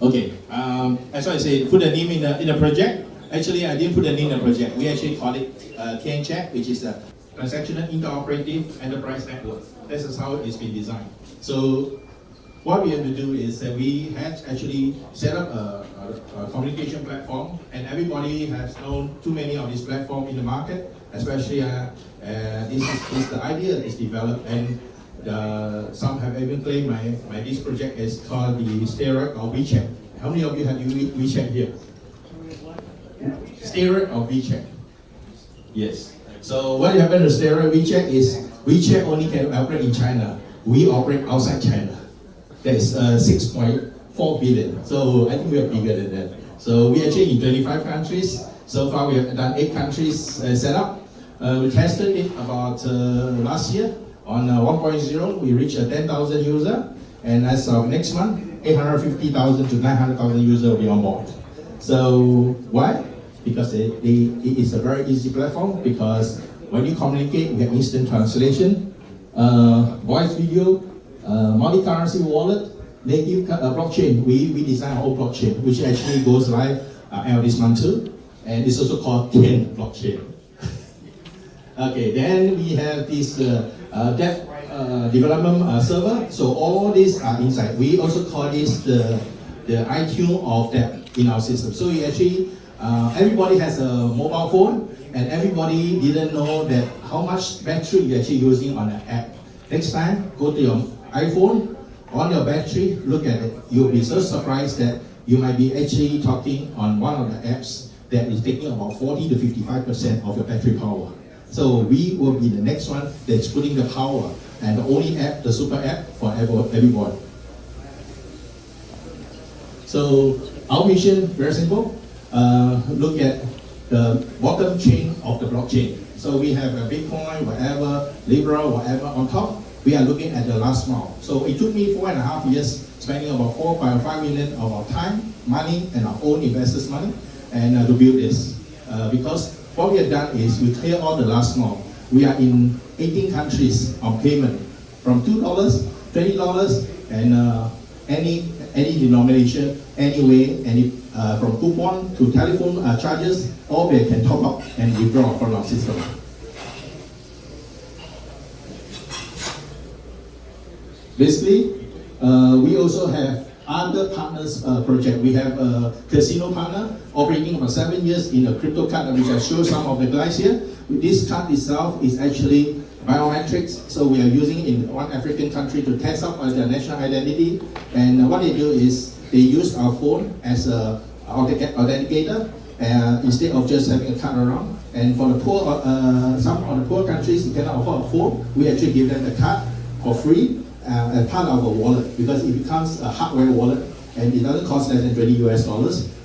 Okay, as I said, put a name in the project. Actually, I didn't put a name in the project. We actually call it TiENCHAT, which is a transactional interoperative enterprise network. This is how it's been designed. So what we have to do is that we had actually set up a communication platform, and everybody has known too many of these platforms in the market, especially this is the idea that is developed, and some have even claimed this project is called the steroid of WeChat. How many of you have used WeChat here? Steroid of WeChat. Yes. So what happened to steroid WeChat is WeChat only can operate in China. We operate outside China. That is 6.4 billion. So I think we are bigger than that. So we actually in 25 countries. So far we have done 8 countries set up. We tested it about last year. On 1.0, we reached 10,000 users, and as of next month, 850,000 to 900,000 users will be on board. So why? Because it is a very easy platform, because when you communicate, we have instant translation, voice, video, multi-currency wallet, native blockchain. We design our own blockchain, which actually goes live end of this month too, and it's also called Tien blockchain. Okay, then we have this development server. So all these are inside. We also call this the iTunes of that in our system. So we actually, everybody has a mobile phone, and everybody didn't know that how much battery you're actually using on an app. Next time, go to your iPhone, on your battery, look at it. You'll be so surprised that you might be actually talking on one of the apps that is taking about 40 to 55% of your battery power. So we will be the next one that's putting the power, and the only app, the super app for everyone. So our mission, very simple. Look at the bottom chain of the blockchain. So we have a Bitcoin, whatever, Libra, whatever on top. We are looking at the last mile. So it took me 4.5 years, spending about 4.5 million of our time, money, and our own investors' money, and to build this. Because what we have done is we clear all the last mile. We are in 18 countries on payment, from $2, $20, and any denomination, any from coupon to telephone charges, all they can top up and withdraw from our system. Basically, we also have other partners project. We have a casino partner operating for 7 years in a crypto card, which I show some of the guys here. This card itself is actually biometrics, so we are using it in one African country to test out their national identity. And what they do is they use our phone as an authenticator instead of just having a card around. And for the poor, some of the poor countries who cannot afford a phone, we actually give them the card for free. As part of a wallet, because it becomes a hardware wallet and it doesn't cost less than $20 US.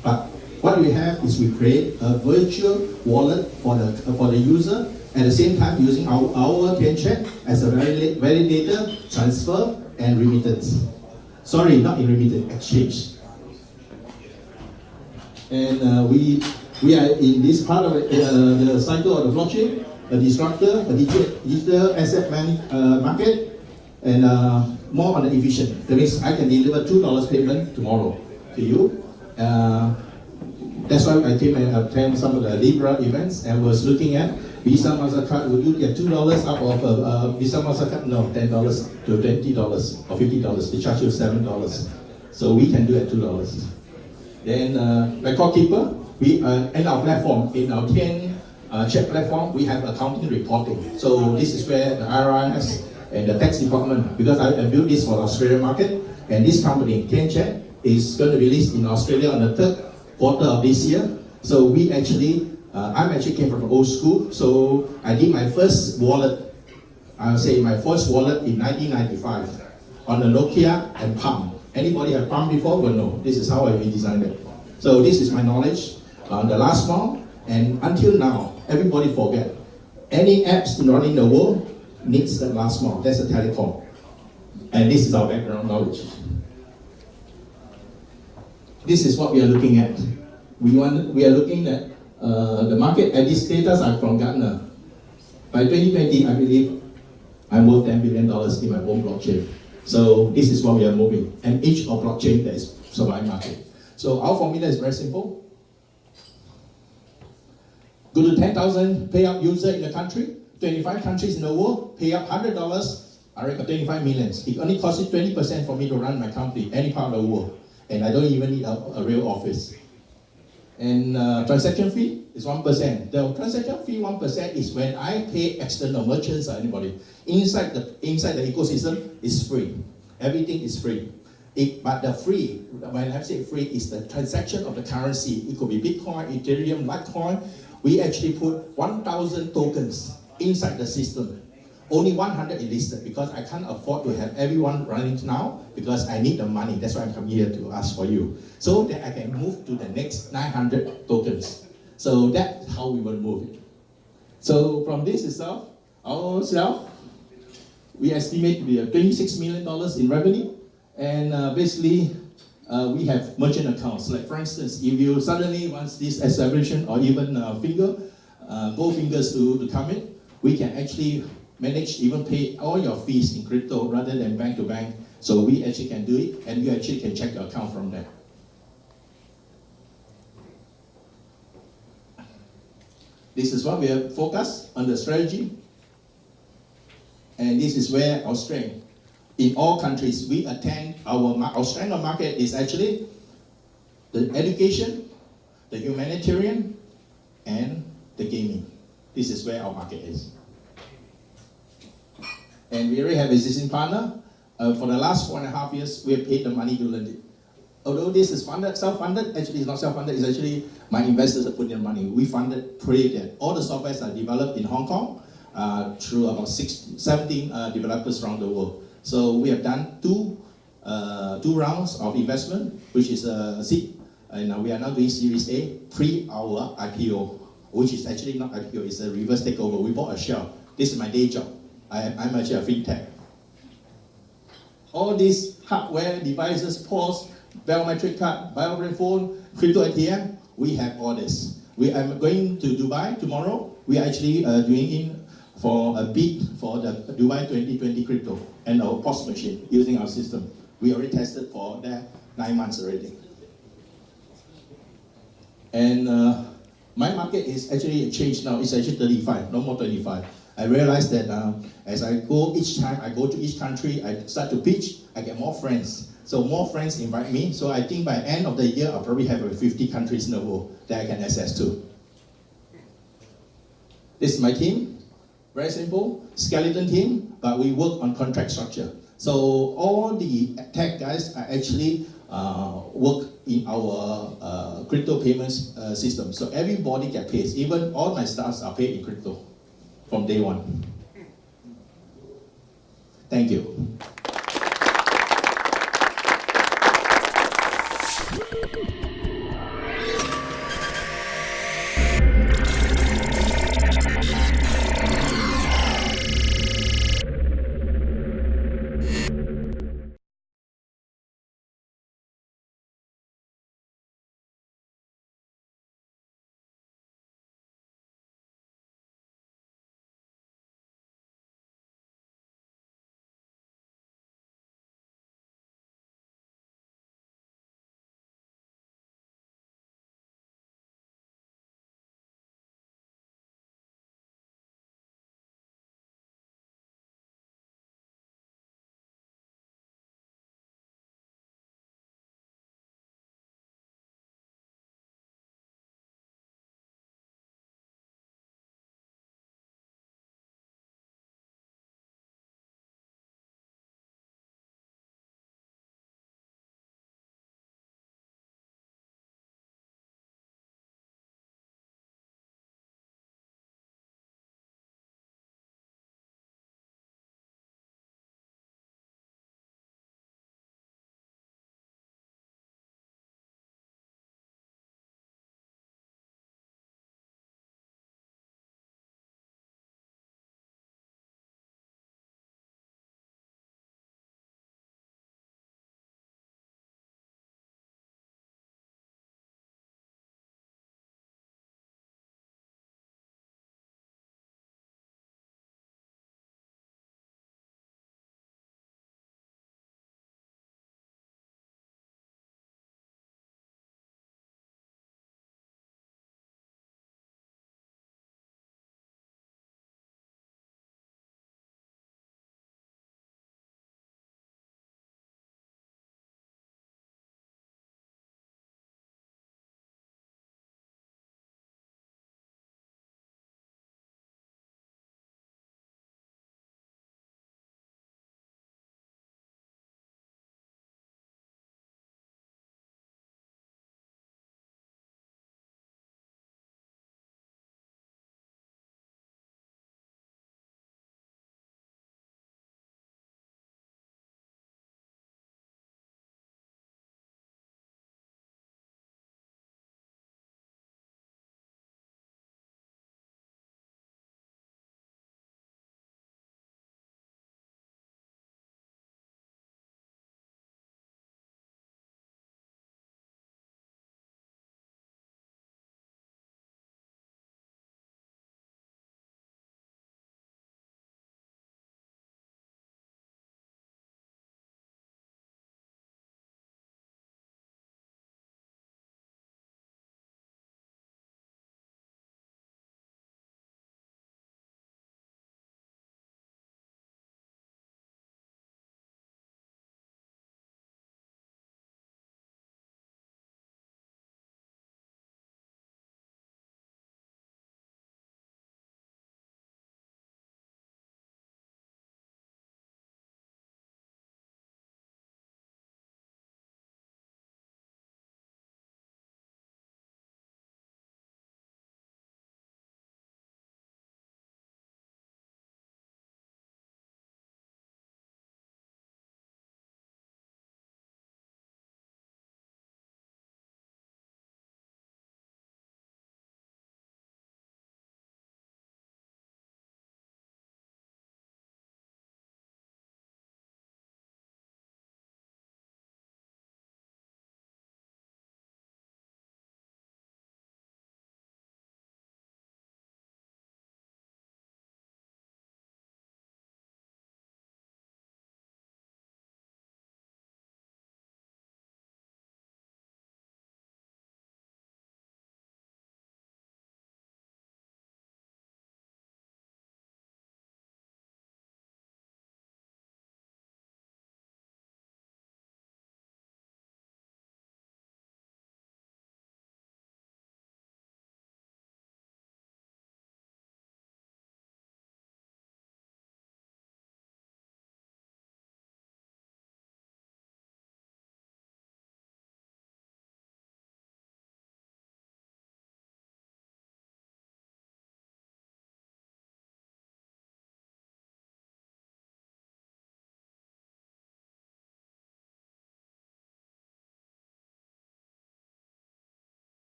But what we have is we create a virtual wallet for the user, at the same time using our TiENCHAT as a validator, transfer, and remittance. Sorry, not in remittance, exchange. And we are in this part of the cycle of the blockchain, a disruptor, a digital asset market, and more on the efficient. That means I can deliver $2 payment tomorrow to you. That's why I came and attend some of the Libra events and was looking at Visa MasterCard. Would you get $2 out of Visa MasterCard? No, $10 to $20 or $50. They charge you $7. So we can do at $2. Then record keeper, we in our platform, in our TiENCHAT platform, we have accounting reporting. So this is where the IRS and the tax department, because I built this for the Australian market, and this company, TiENCHAT, is going to be listed in Australia on the 3rd quarter of this year. So we actually, I actually came from the old school, so I did my first wallet, I'll say my first wallet in 1995 on the Nokia and Palm. Anybody have Palm before? Well, no, this is how I redesigned it. So this is my knowledge on the last mile, and until now, everybody forget. Any apps running the world needs the last mile. That's a telecom. And this is our background knowledge. This is what we are looking at. We are looking at the market, and these data are from Gartner. By 2020, I believe I'm worth $10 billion in my own blockchain. So this is what we are moving. And each of blockchain, there is survive market. So our formula is very simple. Go to 10,000 payout user in the country, 25 countries in the world, pay up $100, I reckon 25 millions. It only costs you 20% for me to run my company, any part of the world. And I don't even need a real office. And transaction fee is 1%. The transaction fee 1% is when I pay external merchants or anybody. Inside the ecosystem is free. Everything is free. But the free, when I say free, is the transaction of the currency. It could be Bitcoin, Ethereum, Litecoin. We actually put 1,000 tokens inside the system. Only 100 is listed because I can't afford to have everyone running now because I need the money. That's why I'm coming here to ask for you. So that I can move to the next 900 tokens. So that's how we will move it. So from this itself, ourselves, we estimate to be $26 million in revenue. And basically, we have merchant accounts. Like for instance, if you suddenly want this acceleration or even Goldfingrs to come in, we can actually manage even pay all your fees in crypto rather than bank to bank. So we actually can do it, and you actually can check your account from there. This is what we have focused on the strategy. And this is where our strength. In all countries, we attend, our strength of market is actually the education, the humanitarian, and the gaming. This is where our market is. And we already have an existing partner. For the last 4.5 years, we have paid the money to learn it. Although this is funded, self-funded, actually it's not self-funded, it's actually my investors that put in money. We funded, created. All the softwares are developed in Hong Kong through about 17 developers around the world. So we have done two rounds of investment, which is seed, and we are now doing Series A, pre our IPO, which is actually not IPO, it's a reverse takeover. We bought a share. This is my day job. I'm actually a fintech. All these hardware, devices, POS, biometric card, biometric phone, crypto ATM, we have all this. I'm going to Dubai tomorrow. We are actually doing in for a bid for the Dubai 2020 crypto and our POS machine using our system. We already tested for that 9 months already. And my market is actually changed now. It's actually 35, no more 25. I realized that as I go each time I go to each country, I start to pitch, I get more friends. So more friends invite me. So I think by end of the year, I'll probably have 50 countries in the world that I can access to. This is my team. Very simple, skeleton team, but we work on contract structure. So all the tech guys are actually work in our crypto payments system. So everybody gets paid. Even all my staffs are paid in crypto from day one. Thank you.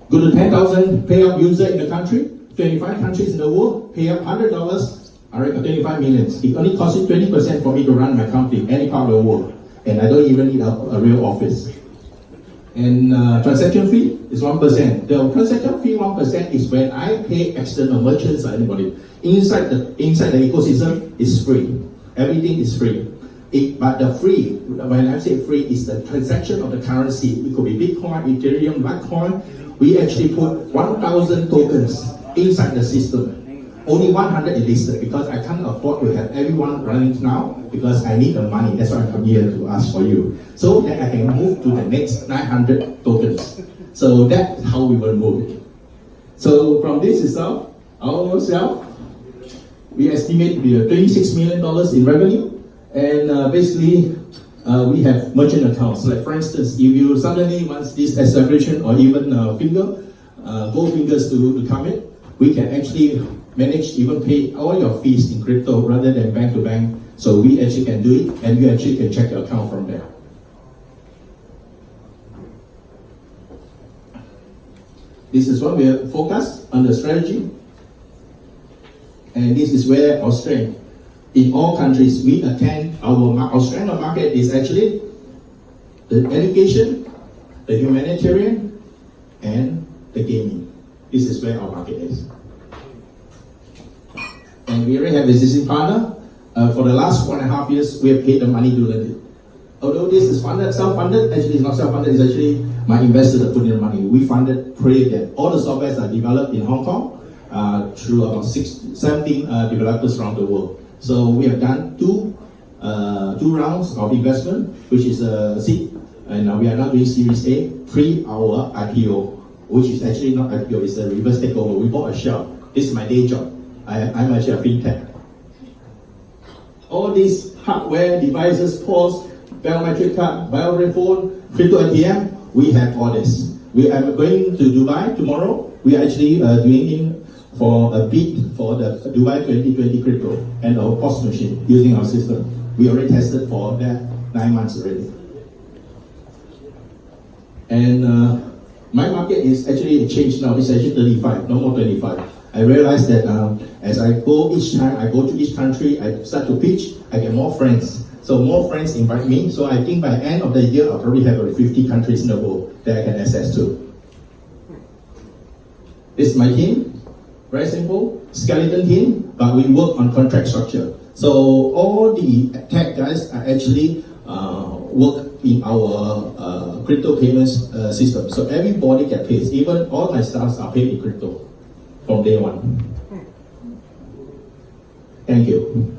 Go to 10,000 pay up user in the country, 25 countries in the world, pay up $100, all right, 25 million. It only costs you 20% for me to run my company any part of the world, and I don't even need a real office. And transaction fee is 1%. The transaction fee 1% is when I pay external merchants or anybody. Inside the ecosystem is free. Everything is free. But the free, when I say free, is the transaction of the currency. It could be Bitcoin, Ethereum, Litecoin. We actually put 1,000 tokens inside the system. Only 100 is listed because I can't afford to have everyone running now because I need the money. That's why I come here to ask for you. So that I can move to the next 900 tokens. So that's how we will move it. So from this itself, ourselves, we estimate to be $26 million in revenue. And basically, we have merchant accounts. Like for instance, if you suddenly want this establishment or even Goldfingrs to come in, we can actually manage, even pay all your fees in crypto rather than bank to bank. So we actually can do it, and you actually can check your account from there. This is what we are focused on the strategy. And this is where our strength. In all countries, we attend, our strength of market is actually the education, the humanitarian, and the gaming. This is where our market is. And we already have existing partner. For the last 1.5 years, we have paid the money to learn it. Although this is funded, self-funded, actually it's not self-funded, it's actually my investor that put in the money. We funded, created that. All the softwares are developed in Hong Kong through about 17 developers around the world. So we have done two rounds of investment, which is a seed, and we are now doing Series A, pre our IPO, which is actually not IPO, it's a reverse takeover. We bought a shell. This is my day job. I'm actually a fintech. All these hardware devices, POS, biometric card, biometric phone, crypto ATM, we have all this. We are going to Dubai tomorrow. We are actually doing in for a bid for the Dubai 2020 crypto and our POS machine using our system. We already tested for that 9 months already. And my market is actually changed now. It's actually 35, no more 25. I realized that as I go each time, I go to each country, I start to pitch, I get more friends. So more friends invite me. So I think by the end of the year, I'll probably have 50 countries in the world that I can access to. This is my team. Very simple, skeleton team, but we work on contract structure. So all the tech guys are actually work in our crypto payments system. So everybody gets paid. Even all my staffs are paid in crypto from day one. Thank you.